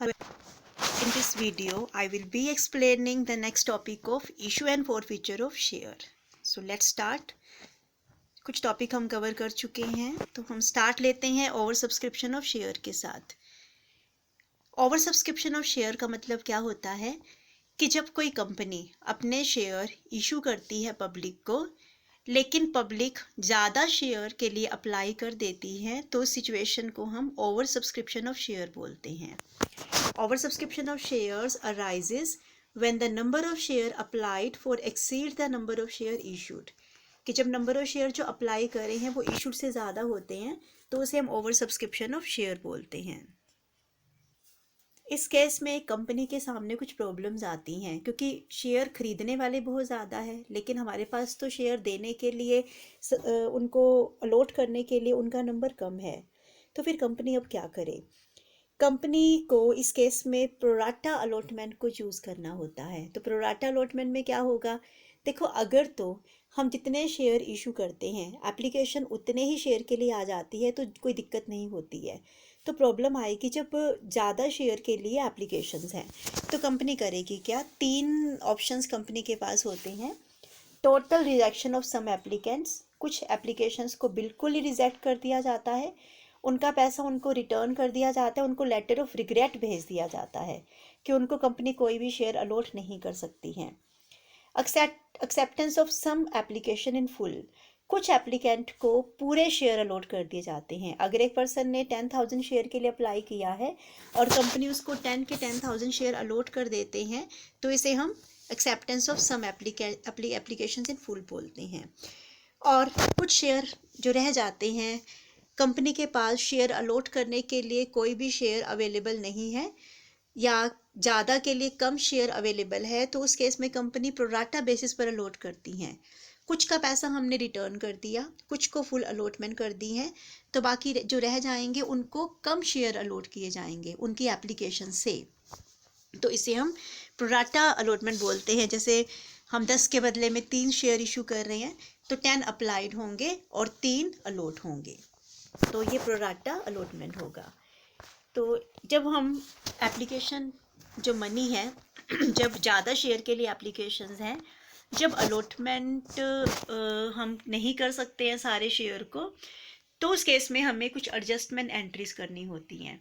Hello. In this video, I will be explaining the next topic of issue and forfeiture of share. So let's start. कुछ topic हम cover कर चुके हैं, तो हम start लेते हैं ओवर सब्सक्रिप्शन ऑफ शेयर के साथ। ओवर सब्सक्रिप्शन ऑफ शेयर का मतलब क्या होता है कि जब कोई कंपनी अपने शेयर इशू करती है पब्लिक को, लेकिन पब्लिक ज़्यादा शेयर के लिए अप्लाई कर देती है, तो उस सिचुएशन को हम ओवर सब्सक्रिप्शन ऑफ शेयर बोलते हैं। Oversubscription of shares arises when the number of share applied for exceed the number of share issued. कि जब नंबर ऑफ शेयर जो अप्लाई करे हैं वो इशूड से ज़्यादा होते हैं, तो उसे हम ओवर सब्सक्रिप्शन ऑफ शेयर बोलते हैं। इस केस में कंपनी के सामने कुछ प्रॉब्लम्स आती हैं, क्योंकि शेयर खरीदने वाले बहुत ज़्यादा है, लेकिन हमारे पास तो शेयर देने के लिए उनको अलॉट करने के लिए उनका नंबर कम है। तो फिर कंपनी अब क्या करे? कंपनी को इस केस में प्रोराटा अलॉटमेंट को चूज़ करना होता है। तो प्रोराटा अलॉटमेंट में क्या होगा? देखो, अगर तो हम जितने शेयर इशू करते हैं, एप्लीकेशन उतने ही शेयर के लिए आ जाती है, तो कोई दिक्कत नहीं होती है। तो प्रॉब्लम आएगी जब ज़्यादा शेयर के लिए एप्लीकेशंस हैं। तो कंपनी करेगी क्या? 3 ऑप्शंस कंपनी के पास होते हैं। Total rejection of some applicants, कुछ एप्लीकेशंस को बिल्कुल ही रिजेक्ट कर दिया जाता है, उनका पैसा उनको रिटर्न कर दिया जाता है, उनको लेटर ऑफ रिग्रेट भेज दिया जाता है कि उनको कंपनी कोई भी शेयर अलॉट नहीं कर सकती है। Acceptance of some application in full, कुछ एप्लीकेंट को पूरे शेयर अलॉट कर दिए जाते हैं। अगर एक पर्सन ने 10,000 शेयर के लिए अप्लाई किया है और कंपनी उसको 10 के 10,000 शेयर अलॉट कर देते हैं, तो इसे हम acceptance of some application in full बोलते हैं। और कुछ शेयर जो रह जाते हैं, कंपनी के पास शेयर अलॉट करने के लिए कोई भी शेयर अवेलेबल नहीं है, या ज़्यादा के लिए कम शेयर अवेलेबल है, तो उस केस में कंपनी प्रोराटा बेसिस पर अलॉट करती हैं। कुछ का पैसा हमने रिटर्न कर दिया, कुछ को फुल अलॉटमेंट कर दी है, तो बाकी जो रह जाएंगे उनको कम शेयर अलॉट किए जाएंगे उनकी एप्लीकेशन से। तो इसे हम प्रोराटा अलॉटमेंट बोलते हैं। जैसे हम 10 के बदले में 3 शेयर इशू कर रहे हैं, तो 10 अप्लाइड होंगे और 3 अलॉट होंगे, तो ये प्रोराटा अलॉटमेंट होगा। तो जब हम एप्लीकेशन जो मनी है जब ज़्यादा शेयर के लिए एप्लीकेशंस हैं, जब अलॉटमेंट हम नहीं कर सकते हैं सारे शेयर को, तो उस केस में हमें कुछ एडजस्टमेंट एंट्रीज करनी होती हैं।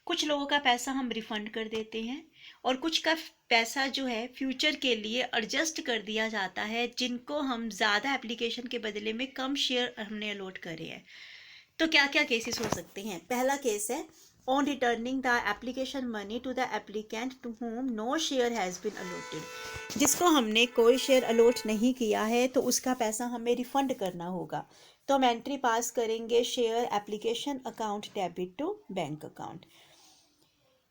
कुछ लोगों का पैसा हम रिफ़ंड कर देते हैं, और कुछ का पैसा जो है फ्यूचर के लिए एडजस्ट कर दिया जाता है, जिनको हम ज़्यादा एप्लीकेशन के बदले में कम शेयर हमने अलॉट करे हैं। तो क्या क्या केसेस हो सकते हैं? पहला केस है on returning the application money to the applicant to whom no share has been allotted, जिसको हमने कोई शेयर अलॉट नहीं किया है, तो उसका पैसा हमें रिफंड करना होगा। तो हम एंट्री पास करेंगे share application account debit to bank account.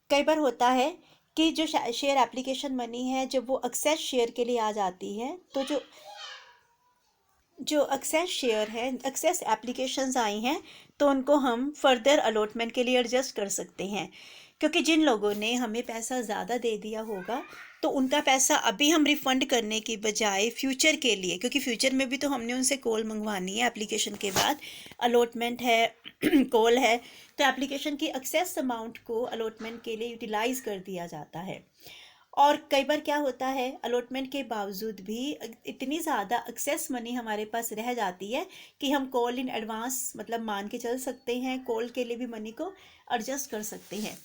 कई बार होता है कि जो शेयर एप्लीकेशन मनी है, जब वो एक्सेस शेयर के लिए आ जाती है, तो जो एक्सेस शेयर है, एक्सेस एप्लीकेशंस आई हैं, तो उनको हम फर्दर अलॉटमेंट के लिए एडजस्ट कर सकते हैं। क्योंकि जिन लोगों ने हमें पैसा ज़्यादा दे दिया होगा, तो उनका पैसा अभी हम रिफ़ंड करने की बजाय फ्यूचर के लिए, क्योंकि फ्यूचर में भी तो हमने उनसे कॉल मंगवानी है एप्लीकेशन के बाद, अलॉटमेंट है कॉल है, तो एप्लीकेशन की एक्सेस अमाउंट को अलॉटमेंट के लिए यूटिलाइज़ कर दिया जाता है। और कई बार क्या होता है, अलॉटमेंट के बावजूद भी इतनी ज़्यादा एक्सेस मनी हमारे पास रह जाती है कि हम कॉल इन एडवांस मतलब मान के चल सकते हैं, कॉल के लिए भी मनी को एडजस्ट कर सकते हैं।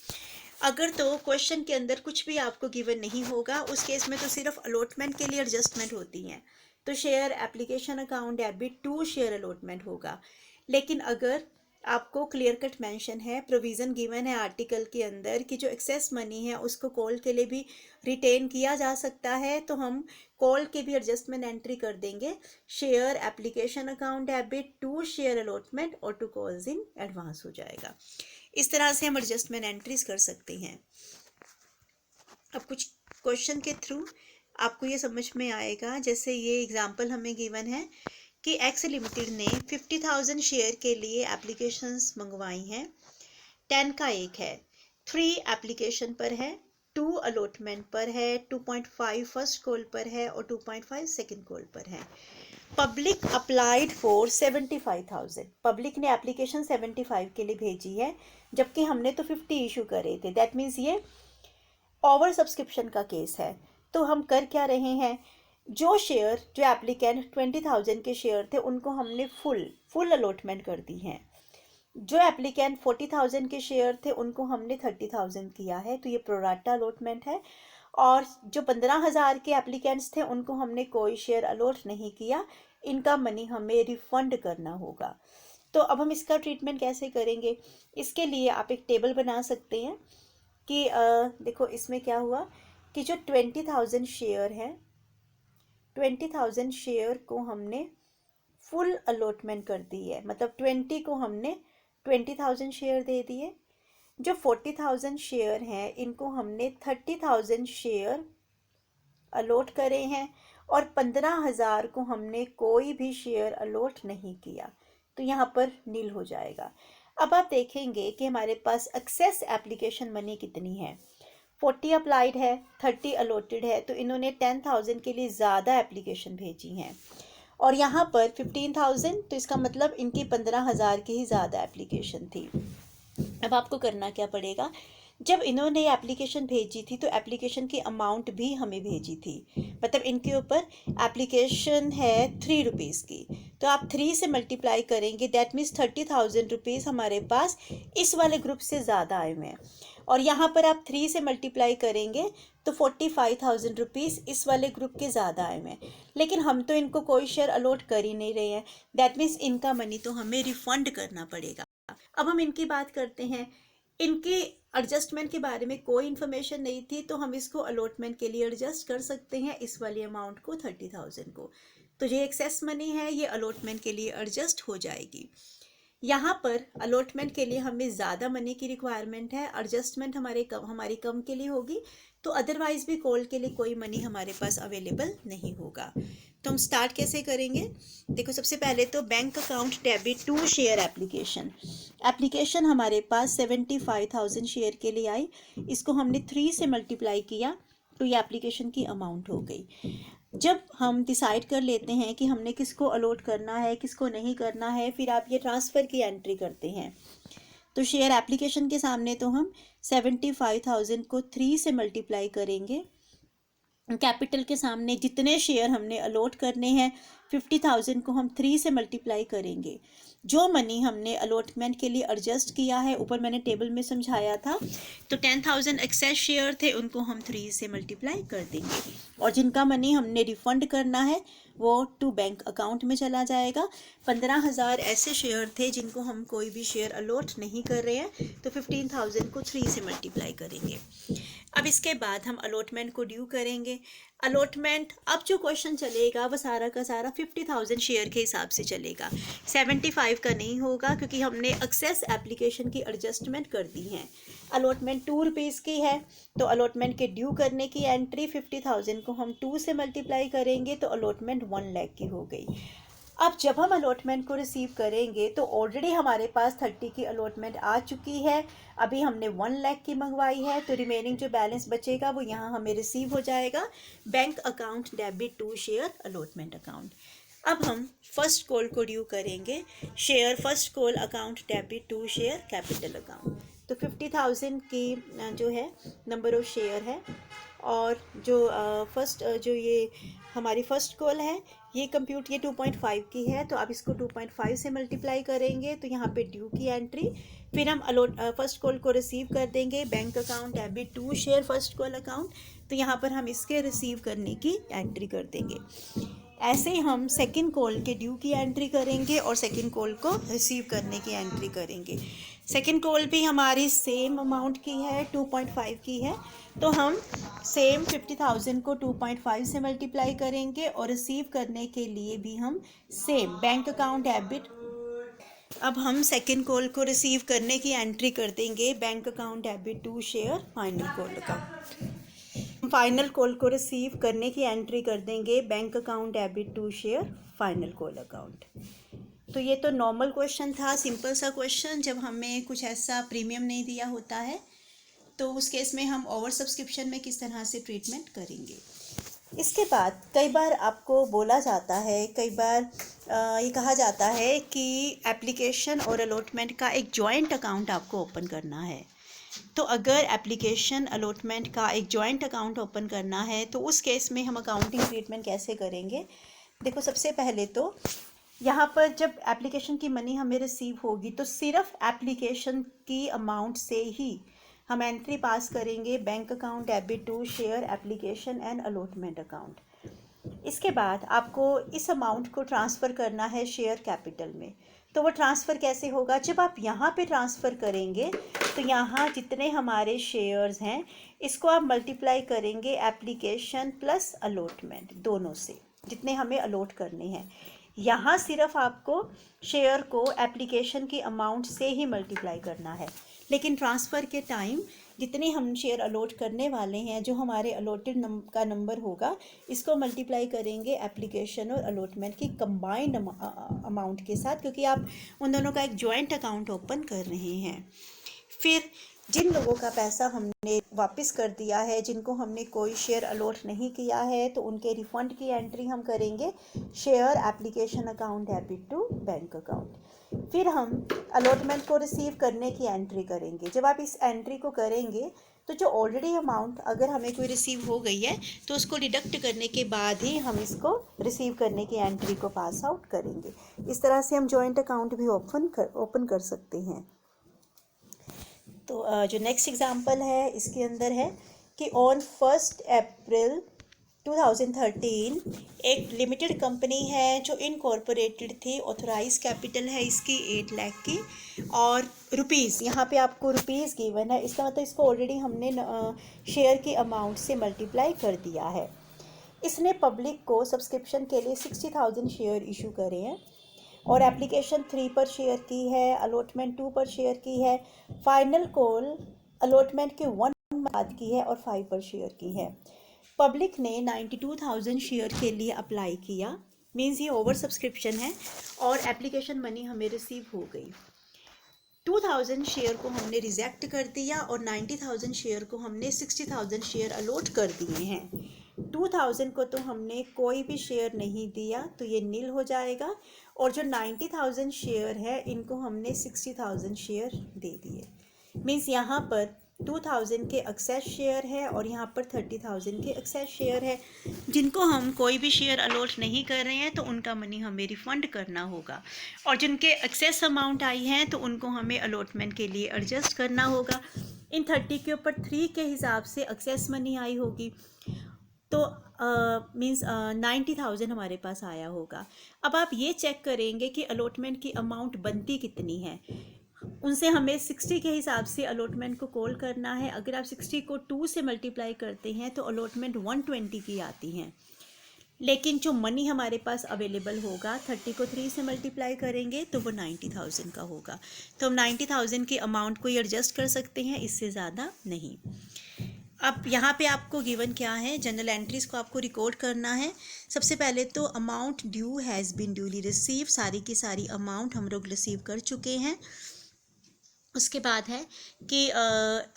अगर तो क्वेश्चन के अंदर कुछ भी आपको गिवन नहीं होगा, उस केस में तो सिर्फ अलॉटमेंट के लिए एडजस्टमेंट होती हैं, तो share application account debit to share allotment होगा। लेकिन अगर आपको क्लियर कट मेंशन है, प्रोविज़न गिवन है आर्टिकल के अंदर कि जो एक्सेस मनी है उसको कॉल के लिए भी रिटेन किया जा सकता है, तो हम कॉल के भी एडजस्टमेंट एंट्री कर देंगे, share application account debit to share allotment और टू कॉल्स इन एडवांस हो जाएगा। इस तरह से हम एडजस्टमेंट एंट्रीज कर सकते हैं। अब कुछ क्वेश्चन के थ्रू आपको ये समझ में आएगा। जैसे ये एग्जांपल हमें गिवन है कि एक्स लिमिटेड ने 50,000 शेयर के लिए एप्लीकेशंस मंगवाई हैं। 10 का एक है, 3 एप्लीकेशन पर है, 2 अलॉटमेंट पर है, 2.5 फर्स्ट कॉल पर है और 2.5 सेकंड कॉल पर है। पब्लिक अप्लाइड फॉर 75,000, पब्लिक ने एप्लीकेशन 75 के लिए भेजी है, जबकि हमने तो 50 इशू करे थे। दैट मीन्स ये ओवर सब्सक्रिप्शन का केस है। तो हम कर क्या रहे हैं, जो एप्लीकेंट 20,000 के शेयर थे उनको हमने फुल अलॉटमेंट कर दी है। जो एप्लीकेंट 40,000 के शेयर थे उनको हमने 30,000 किया है, तो ये प्रोराटा अलॉटमेंट है। और जो 15,000 के एप्लीकेंट्स थे उनको हमने कोई शेयर अलॉट नहीं किया, इनका मनी हमें रिफंड करना होगा। तो अब हम इसका ट्रीटमेंट कैसे करेंगे, इसके लिए आप एक टेबल बना सकते हैं कि देखो इसमें क्या हुआ कि जो 20,000 शेयर हैं, 20,000 शेयर को हमने फुल अलॉटमेंट कर दी है, मतलब 20 को हमने 20,000 शेयर दे दिए। जो 40,000 शेयर हैं इनको हमने 30,000 शेयर अलॉट करे हैं, और 15,000 को हमने कोई भी शेयर अलॉट नहीं किया, तो यहाँ पर नील हो जाएगा। अब आप देखेंगे कि हमारे पास एक्सेस एप्लीकेशन मनी कितनी है। 40 अप्लाइड है, 30 अलॉटेड है, तो इन्होंने 10,000 के लिए ज़्यादा एप्लीकेशन भेजी हैं। और यहाँ पर 15,000, तो इसका मतलब इनकी 15,000 की ही ज़्यादा एप्लीकेशन थी। अब आपको करना क्या पड़ेगा, जब इन्होंने एप्लीकेशन भेजी थी तो एप्लीकेशन की अमाउंट भी हमें भेजी थी, मतलब इनके ऊपर एप्लीकेशन है 3 रुपीज़ की, तो आप 3 से मल्टीप्लाई करेंगे, दैट मीन्स 30,000 रुपीज़ हमारे पास इस वाले ग्रुप से ज़्यादा आए हुए हैं। और यहाँ पर आप 3 से मल्टीप्लाई करेंगे तो 45,000 रुपीज़ इस वाले ग्रुप के ज़्यादा आए हुए हैं, लेकिन हम तो इनको कोई शेयर अलॉट कर ही नहीं रहे हैं, दैट मीन्स इनका मनी तो हमें रिफंड करना पड़ेगा। अब हम इनकी बात करते हैं। इनकी एडजस्टमेंट के बारे में कोई इन्फॉर्मेशन नहीं थी, तो हम इसको अलॉटमेंट के लिए एडजस्ट कर सकते हैं, इस वाली अमाउंट को 30,000 को। तो ये एक्सेस मनी है, ये अलॉटमेंट के लिए एडजस्ट हो जाएगी। यहाँ पर अलॉटमेंट के लिए हमें ज़्यादा मनी की रिक्वायरमेंट है, एडजस्टमेंट हमारी कम के लिए होगी, तो अदरवाइज भी कॉल के लिए कोई मनी हमारे पास अवेलेबल नहीं होगा। तो हम स्टार्ट कैसे करेंगे, देखो सबसे पहले तो bank account debit to share application हमारे पास 75,000 शेयर के लिए आई, इसको हमने 3 से मल्टीप्लाई किया तो ये एप्लीकेशन की अमाउंट हो गई। जब हम डिसाइड कर लेते हैं कि हमने किसको अलॉट करना है किसको नहीं करना है, फिर आप ये ट्रांसफ़र की एंट्री करते हैं। तो शेयर एप्लीकेशन के सामने तो हम 75,000 को 3 से मल्टीप्लाई करेंगे, कैपिटल के सामने जितने शेयर हमने अलॉट करने हैं 50,000 को हम 3 से मल्टीप्लाई करेंगे। जो मनी हमने अलॉटमेंट के लिए एडजस्ट किया है, ऊपर मैंने टेबल में समझाया था, तो 10,000 एक्सेस शेयर थे उनको हम 3 से मल्टीप्लाई कर देंगे, और जिनका मनी हमने रिफ़ंड करना है वो टू बैंक अकाउंट में चला जाएगा। 15,000 ऐसे शेयर थे जिनको हम कोई भी शेयर अलॉट नहीं कर रहे हैं, तो 15,000 को 3 से मल्टीप्लाई करेंगे। अब इसके बाद हम अलॉटमेंट को ड्यू करेंगे। अलॉटमेंट अब जो क्वेश्चन चलेगा वो सारा का सारा 50,000 शेयर के हिसाब से चलेगा, 75 का नहीं होगा, क्योंकि हमने एक्सेस एप्लीकेशन की एडजस्टमेंट कर दी है। अलॉटमेंट 2 रुपीज़ की है, तो अलॉटमेंट के ड्यू करने की एंट्री 50,000 को हम 2 से मल्टीप्लाई करेंगे तो अलॉटमेंट 1 लाख की हो गई। अब जब हम अलॉटमेंट को रिसीव करेंगे तो ऑलरेडी हमारे पास 30 की अलॉटमेंट आ चुकी है, अभी हमने 1 लाख की मंगवाई है, तो रिमेनिंग जो बैलेंस बचेगा वो यहाँ हमें रिसीव हो जाएगा bank account debit to share allotment account. अब हम फर्स्ट कॉल को ड्यू करेंगे, share first call account debit to share capital account. तो 50,000 की जो है नंबर ऑफ शेयर है, और जो फर्स्ट जो ये हमारी फर्स्ट कॉल है ये कंप्यूट ये 2.5 की है, तो अब इसको 2.5 से मल्टीप्लाई करेंगे तो यहाँ पे ड्यू की एंट्री, फिर हम फर्स्ट कॉल को रिसीव कर देंगे bank account debit to share first call account, तो यहाँ पर हम इसके रिसीव करने की एंट्री कर देंगे। ऐसे ही हम सेकंड कॉल के ड्यू की एंट्री करेंगे और सेकंड कॉल को रिसीव करने की एंट्री करेंगे। सेकंड कॉल भी हमारी सेम अमाउंट की है, 2.5 की है, तो हम सेम 50,000 को 2.5 से मल्टीप्लाई करेंगे, और रिसीव करने के लिए भी हम सेम बैंक अकाउंट डेबिट। अब हम सेकंड कॉल को रिसीव करने की एंट्री कर देंगे bank account debit to share final call account. Final call को रिसीव करने की एंट्री कर देंगे bank account debit to share final call account. तो ये तो नॉर्मल क्वेश्चन था, सिंपल सा क्वेश्चन, जब हमें कुछ ऐसा प्रीमियम नहीं दिया होता है, तो उस केस में हम ओवर सब्सक्रिप्शन में किस तरह से ट्रीटमेंट करेंगे। इसके बाद कई बार आपको बोला जाता है, कई बार ये कहा जाता है कि एप्लीकेशन और अलॉटमेंट का एक जॉइंट अकाउंट आपको ओपन करना है। तो अगर एप्लीकेशन अलॉटमेंट का एक जॉइंट अकाउंट ओपन करना है तो उस केस में हम अकाउंटिंग ट्रीटमेंट कैसे करेंगे? देखो, सबसे पहले तो यहाँ पर जब एप्लीकेशन की मनी हमें रिसीव होगी तो सिर्फ एप्लीकेशन की अमाउंट से ही हम एंट्री पास करेंगे bank account, debit to share application and allotment account. इसके बाद आपको इस अमाउंट को ट्रांसफ़र करना है शेयर कैपिटल में। तो वो ट्रांसफ़र कैसे होगा? जब आप यहाँ पे ट्रांसफ़र करेंगे तो यहाँ जितने हमारे शेयर्स हैं इसको आप मल्टीप्लाई करेंगे एप्लीकेशन प्लस अलॉटमेंट दोनों से, जितने हमें अलॉट करने हैं। यहाँ सिर्फ आपको शेयर को एप्लीकेशन की अमाउंट से ही मल्टीप्लाई करना है, लेकिन ट्रांसफ़र के टाइम जितने हम शेयर अलॉट करने वाले हैं, जो हमारे अलॉटेड का नंबर होगा, इसको मल्टीप्लाई करेंगे एप्लीकेशन और अलॉटमेंट की कंबाइंड अमाउंट के साथ, क्योंकि आप उन दोनों का एक जॉइंट अकाउंट ओपन कर रहे हैं। फिर जिन लोगों का पैसा हमने वापस कर दिया है, जिनको हमने कोई शेयर अलॉट नहीं किया है, तो उनके रिफ़ंड की एंट्री हम करेंगे share application account debit to bank account. फिर हम अलॉटमेंट को रिसीव करने की एंट्री करेंगे। जब आप इस एंट्री को करेंगे तो जो ऑलरेडी अमाउंट अगर हमें कोई रिसीव हो गई है तो उसको डिडक्ट करने के बाद ही हम इसको रिसीव करने की एंट्री को पास आउट करेंगे। इस तरह से हम जॉइंट अकाउंट भी ओपन कर सकते हैं। तो जो नेक्स्ट एग्जांपल है इसके अंदर है कि ऑन 1 अप्रैल 2013 एक लिमिटेड कंपनी है जो इनकॉर्पोरेटेड थी, ऑथराइज कैपिटल है इसकी 8 लाख की, और रुपीज़, यहाँ पे आपको रुपीज़ गिवन है, इसका मतलब इसको ऑलरेडी हमने शेयर की अमाउंट से मल्टीप्लाई कर दिया है। इसने पब्लिक को सब्सक्रिप्शन के लिए 60,000 शेयर इशू करे हैं और एप्लीकेशन 3 पर शेयर की है, अलॉटमेंट 2 पर शेयर की है, फाइनल कॉल अलॉटमेंट के 1 बाद की है और 5 पर शेयर की है। पब्लिक ने 92,000 शेयर के लिए अप्लाई किया, मीन्स ये ओवर सब्सक्रिप्शन है और एप्लीकेशन मनी हमें रिसीव हो गई। 2,000 शेयर को हमने रिजेक्ट कर दिया और 90,000 शेयर को हमने 60,000 शेयर अलॉट कर दिए हैं। 2,000 को तो हमने कोई भी शेयर नहीं दिया तो ये नील हो जाएगा, और जो 90,000 शेयर है इनको हमने 60,000 शेयर दे दिए। मीन्स यहाँ पर 2,000 के एक्सेस शेयर है और यहाँ पर 30,000 के एक्सेस शेयर है। जिनको हम कोई भी शेयर अलॉट नहीं कर रहे हैं तो उनका मनी हमें रिफ़ंड करना होगा, और जिनके एक्सेस अमाउंट आई हैं तो उनको हमें अलॉटमेंट के लिए एडजस्ट करना होगा। इन 30 के ऊपर 3 के हिसाब से एक्सेस मनी आई होगी, तो मीन्स 90,000 हमारे पास आया होगा। अब आप ये चेक करेंगे कि अलॉटमेंट की अमाउंट बनती कितनी है। उनसे हमें 60 के हिसाब से अलॉटमेंट को कॉल करना है। अगर आप 60 को 2 से मल्टीप्लाई करते हैं तो अलॉटमेंट 120 की आती हैं, लेकिन जो मनी हमारे पास अवेलेबल होगा 30 को 3 से मल्टीप्लाई करेंगे तो वो 90,000 का होगा। तो हम 90,000 की अमाउंट को एडजस्ट कर सकते हैं, इससे ज़्यादा नहीं। अब यहाँ पे आपको गिवन क्या है, जनरल एंट्रीज़ को आपको रिकॉर्ड करना है। सबसे पहले तो amount due has been duly receive, सारी की सारी अमाउंट हम लोग रिसीव कर चुके हैं। उसके बाद है कि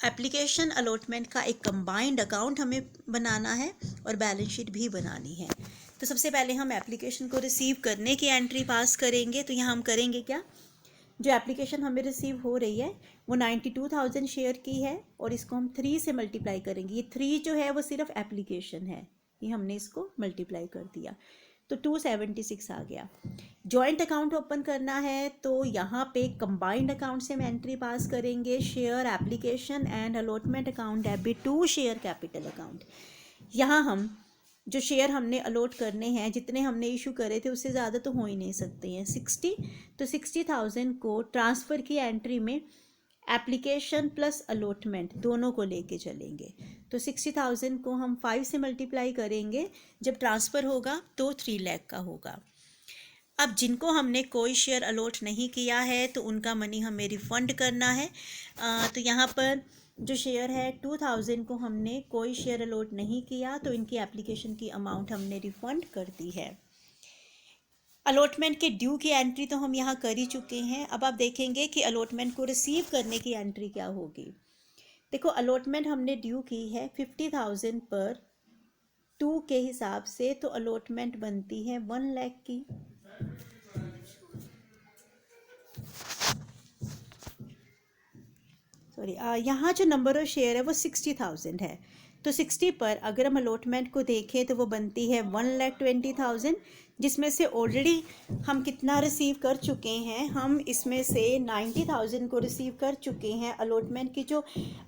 एप्लीकेशन अलॉटमेंट का एक कंबाइंड अकाउंट हमें बनाना है और बैलेंस शीट भी बनानी है। तो सबसे पहले हम एप्लीकेशन को रिसीव करने की एंट्री पास करेंगे। तो यहाँ हम करेंगे क्या, जो एप्लीकेशन हमें रिसीव हो रही है वो 92,000 शेयर की है और इसको हम 3 से मल्टीप्लाई करेंगे। ये 3 जो है वो सिर्फ एप्लीकेशन है, ये हमने इसको मल्टीप्लाई कर दिया तो 276 आ गया। जॉइंट अकाउंट ओपन करना है तो यहाँ पे कंबाइंड अकाउंट से हम एंट्री पास करेंगे, share application and allotment account debit to share capital account. यहाँ हम जो शेयर हमने अलॉट करने हैं, जितने हमने इशू करे थे उससे ज़्यादा तो हो ही नहीं सकते हैं, 60, तो 60,000 को ट्रांसफ़र की एंट्री में एप्लीकेशन प्लस अलॉटमेंट दोनों को लेके चलेंगे। तो 60,000 को हम 5 से मल्टीप्लाई करेंगे, जब ट्रांसफ़र होगा तो 3 लाख का होगा। अब जिनको हमने कोई शेयर अलॉट नहीं किया है तो उनका मनी हमें रिफ़ंड करना है। तो यहाँ पर जो शेयर है 2,000 को हमने कोई शेयर अलॉट नहीं किया तो इनकी एप्लीकेशन की अमाउंट हमने रिफ़ंड कर दी है। अलॉटमेंट के ड्यू की एंट्री तो हम यहाँ कर ही चुके हैं। अब आप देखेंगे कि अलॉटमेंट को रिसीव करने की एंट्री क्या होगी। देखो, अलॉटमेंट हमने ड्यू की है 50,000 पर 2 के हिसाब से तो अलॉटमेंट बनती है 1 लाख की। सॉरी, यहाँ जो नंबर ऑफ शेयर है वो 60,000 है, तो 60 पर अगर हम अलॉटमेंट को देखें तो वो बनती है 1,20,000, जिसमें से ऑलरेडी हम कितना रिसीव कर चुके हैं, हम इसमें से 90,000 को रिसीव कर चुके हैं। अलॉटमेंट की जो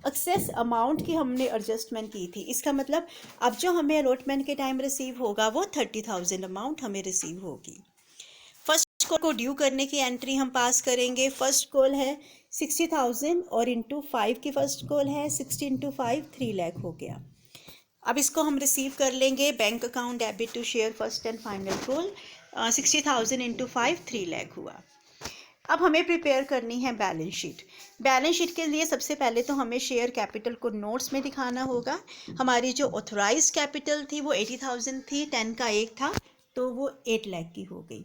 एक्सेस अमाउंट की हमने एडजस्टमेंट की थी, इसका मतलब अब जो हमें अलॉटमेंट के टाइम रिसीव होगा वो 30,000 अमाउंट हमें रिसीव होगी। फर्स्ट कॉल को ड्यू करने की एंट्री हम पास करेंगे। फर्स्ट कॉल है 60,000 और इंटू 5 की फर्स्ट कॉल है 60 इंटू 5 3 लाख हो गया। अब इसको हम रिसीव कर लेंगे bank account debit to share first and final call. 60,000 into 5 3 lakh हुआ। अब हमें प्रिपेयर करनी है बैलेंस शीट। बैलेंस शीट के लिए सबसे पहले तो हमें शेयर कैपिटल को नोट्स में दिखाना होगा। हमारी जो ऑथराइज्ड कैपिटल थी वो 80,000 थी, 10 का 1 था, तो वो 8 लाख की हो गई।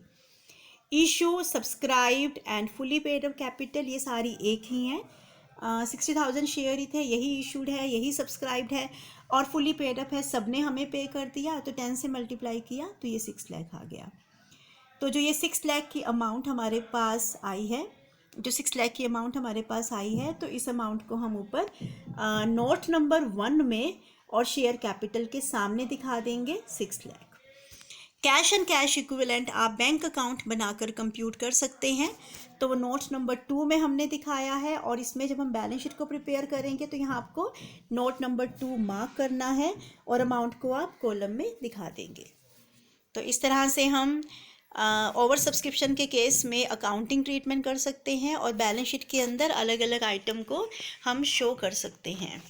Issue, subscribed and fully paid up capital ये सारी एक ही हैं। 60,000 शेयर ही थे, यही इशूड है, यही सब्सक्राइब्ड है और फुली पेड अप है, सबने हमें पे कर दिया, तो 10 से मल्टीप्लाई किया तो ये 6 लाख आ गया। तो जो ये 6 लाख की अमाउंट हमारे पास आई है, जो 6 लाख की अमाउंट हमारे पास आई है, तो इस अमाउंट को हम ऊपर नोट नंबर 1 में और शेयर कैपिटल के सामने दिखा देंगे 6 lakh. Cash and cash equivalent आप बैंक अकाउंट बनाकर कंप्यूट कर सकते हैं, तो वो नोट नंबर 2 में हमने दिखाया है। और इसमें जब हम बैलेंस शीट को प्रिपेयर करेंगे तो यहाँ आपको नोट नंबर 2 मार्क करना है और अमाउंट को आप कॉलम में दिखा देंगे। तो इस तरह से हम ओवर सब्सक्रिप्शन के केस में अकाउंटिंग ट्रीटमेंट कर सकते हैं और बैलेंस शीट के अंदर अलग अलग आइटम को हम शो कर सकते हैं।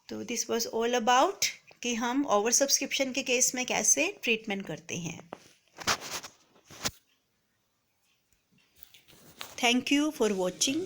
तो दिस वाज ऑल अबाउट कि हम ओवर सब्सक्रिप्शन के केस में कैसे ट्रीटमेंट करते हैं। Thank you for watching.